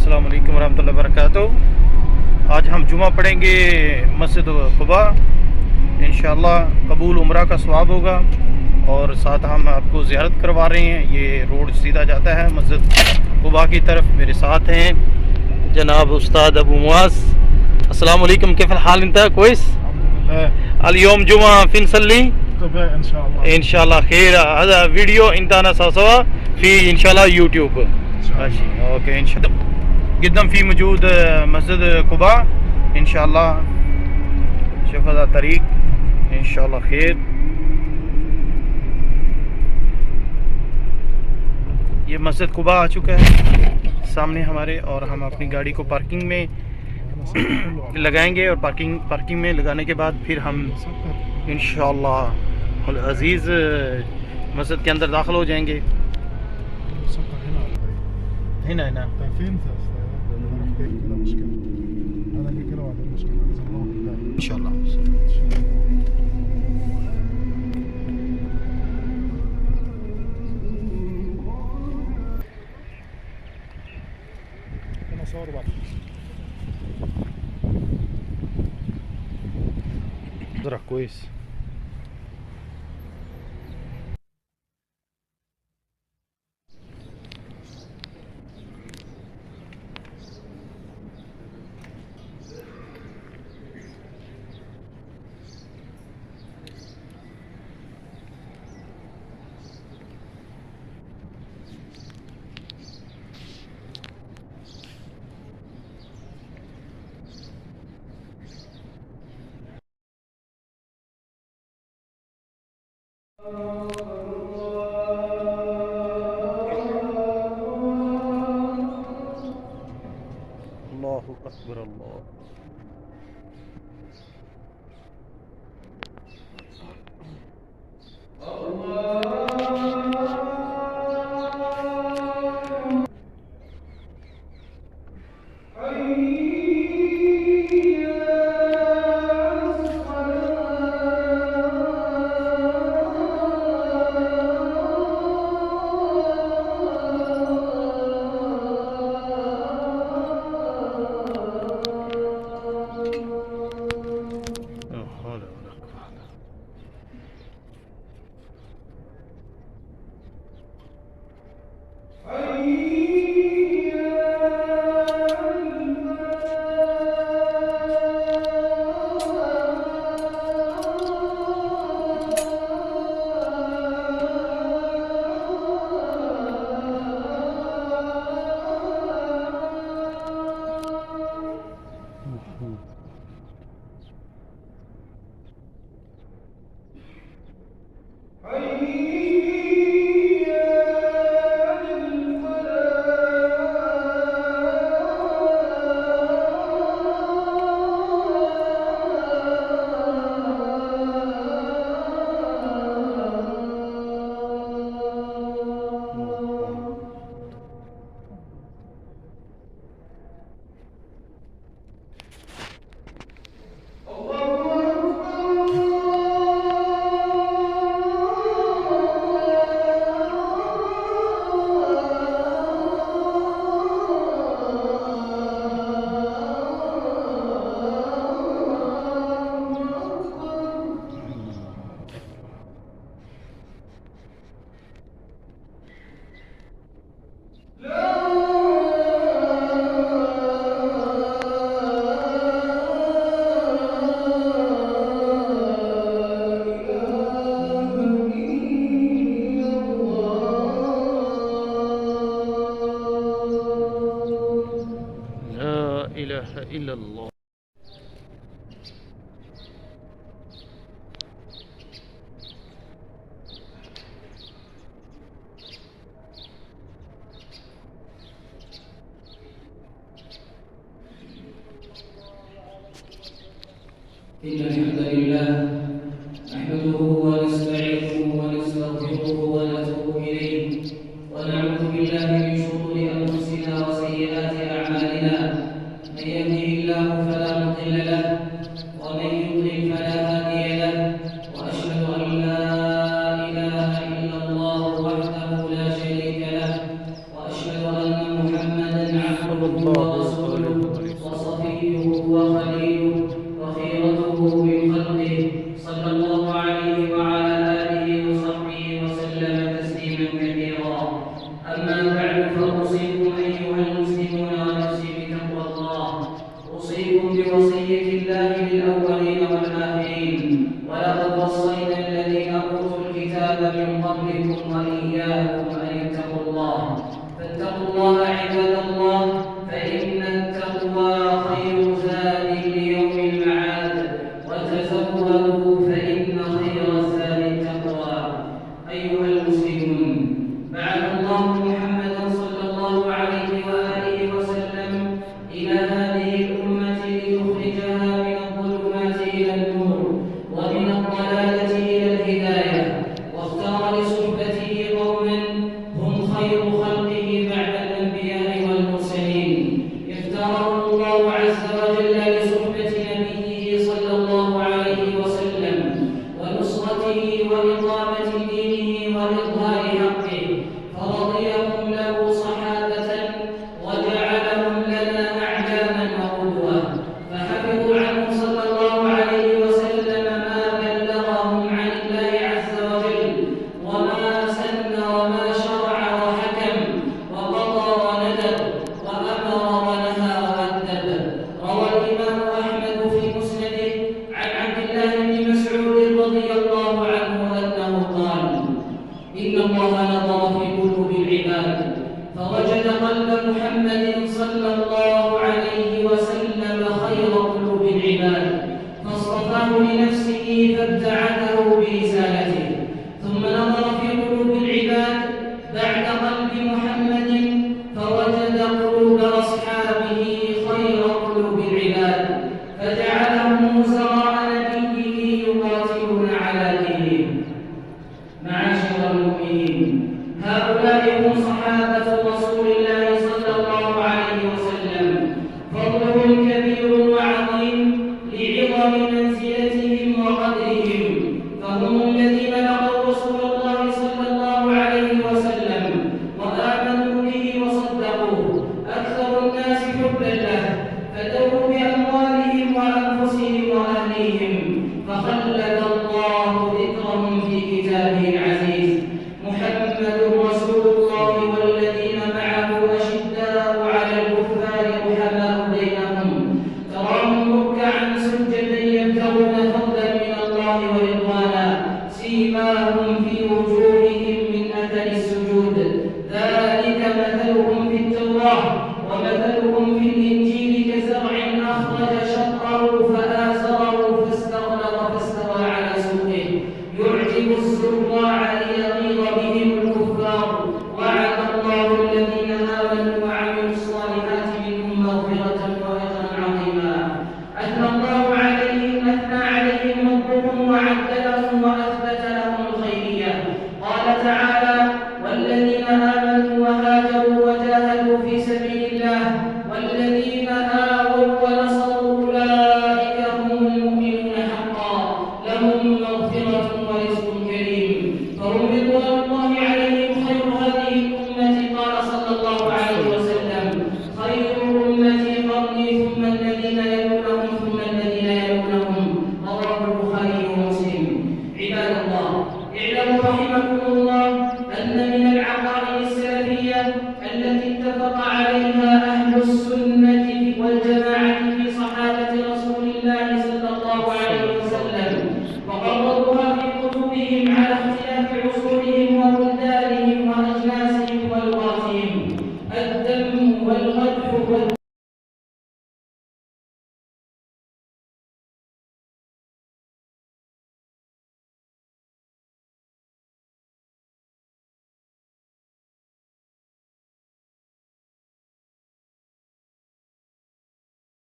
अस्सलाम वालेकुम रहमतुल्लाहि व बरकातुहू। आज हम जुमा पढ़ेंगे मस्जिद कुबा। इंशाअल्लाह कबूल उम्रा का सवाब होगा और साथ हम आपको ज़ियारत करवा रहे हैं। ये रोड सीधा जाता है मस्जिद कुबा की तरफ। मेरे साथ हैं जनाब उस्ताद अबू मुआज़। अस्सलाम वालेकुम, कैफ़ल हाल इंता कोइस? अल-यौम जुमा फिनसल्ली इंशाअल्लाह खैर। हज़ा वीडियो इंताना सवा फी इंशाअल्लाह यूट्यूब ओके इंशाअल्लाह قدام في موجود مسجد قباء ان شاء الله. شوف هذا الطريق ان شاء الله خير. ये मस्जिद कुबा आ चुका है सामने हमारे और हम अपनी गाड़ी को पार्किंग में लगाएंगे और पार्किंग में लगाने के बाद फिर हम इंशाअल्लाह अज़ीज़ मस्जिद के अंदर दाखिल हो जाएंगे। هنا هنا إن شاء الله. ضرب كويس. الله أكبر الله. إله إلا الله. إن الحمد لله نحمده ونستعينه ونستغفره ونتوب إليه ونعوذ بالله من شرور أنفسنا وسيئات أعمالنا. من يهده الله فلا مضل له ومن يضلل فلا هادي له وأشهد أن لا إله إلا الله وحده لا شريك له وأشهد أن محمدا عبده عبده ورسوله وصفيه وخليله وخيرته من خلقه صلى الله عليه وعلى آله وصحبه وسلم تسليما كثيرا. أما بعد فأوصيكم أيها المسلمون ونفسي بتقوى الله. أوصيكم بوصية الله للأولين والآخرين، ولقد وصينا الذين أوتوا الكتاب من قبلكم وإياكم أن اتقوا الله. فاتقوا الله عباد الله، فإن التقوى خير زاد ليوم المعاد، وتزودوا فإن خير الزاد التقوى. أيها المسلمون، بعث الله محمدا صلى الله عليه وآله وسلم إلى هذه الأمة ليخرجها من الظلمات إلى النور ومن الضلالة إلى الهداية، واختار لصحبته قوما هم خير خلقه بعد الأنبياء والمرسلين. اختارهم الله عز وجل لصحبة نبيه صلى الله عليه وسلم ونصرته وإقامة دينه وإظهار حقه، فرضيهم له صحابة وجعلهم لنا أعلاما وقدوة، فحفظوا عنه صلى الله عليه وسلم ما بلغهم عن الله عز وجل، وما سن وما شرع وحكم وقضى وندب وأمر ونهى وأدب. روى الإمام أحمد في مسنده عن عبد الله بن مسعود رضي الله عنه أنه قال: إن الله نظر في قلوب العباد فوجد قلب محمد صلى الله عليه وسلم خير قلوب العباد، فاصطفاه لنفسه فابتعثه برسالته. ثم نظر في قلوب العباد بعد قلب محمد فوجد قلوب أصحابه خير قلوب العباد، فجعلهم وزراء نبيه يقاتلون على دينه. معاشر المؤمنين، هؤلاء هم صحابة رسول الله صلى الله عليه وسلم، فضلهم كبير وعظيم لعظم منزلتهم وقدرهم، فهم الذين لقوا رسول الله صلى الله عليه وسلم وآمنوا به وصدقوه، أكثر الناس حبا له، فدوا بأموالهم وأنفسهم وأهليهم، فخلد الله ذكرهم في كتابه العزيز. محمد رسول الله والذين معه أشداء على الكفار رحماء بينهم، تراهم ركعا سجدا يبتغون فضلا من الله ورضوانا، سيماهم في وجوههم من أثر السجود، ذلك مثلهم في التوراة ومثلهم في الإنجيل كزرع أخرج شطأه فآزره فاستغلظ فاستوى على سوقه يعجب الزراع ليغيظ بهم الكفار. وعد الله الذين آمنوا وعملوا الصالحات منهم مغفرة وأجرا عظيما. أثنى عليهم ربهم وعد لهم وأثبت لهم الخيرية. قال تعالى: والذين آمنوا وهاجروا وجاهدوا في سبيل الله والذين آووا ونصروا أولئك هم المؤمنون حقا، لهم مغفرة ورزق كريم، فهم رضوان الله عليهم خير هذه الأمة. قال صلى الله عليه وسلم: خير أمتي قرني ثم الذين يلونهم ثم الذين يلونهم. رواه البخاري ومسلم. عباد الله، اعلموا رحمكم الله أن من العقائد السلفية التي اتفق عليها أهل السنة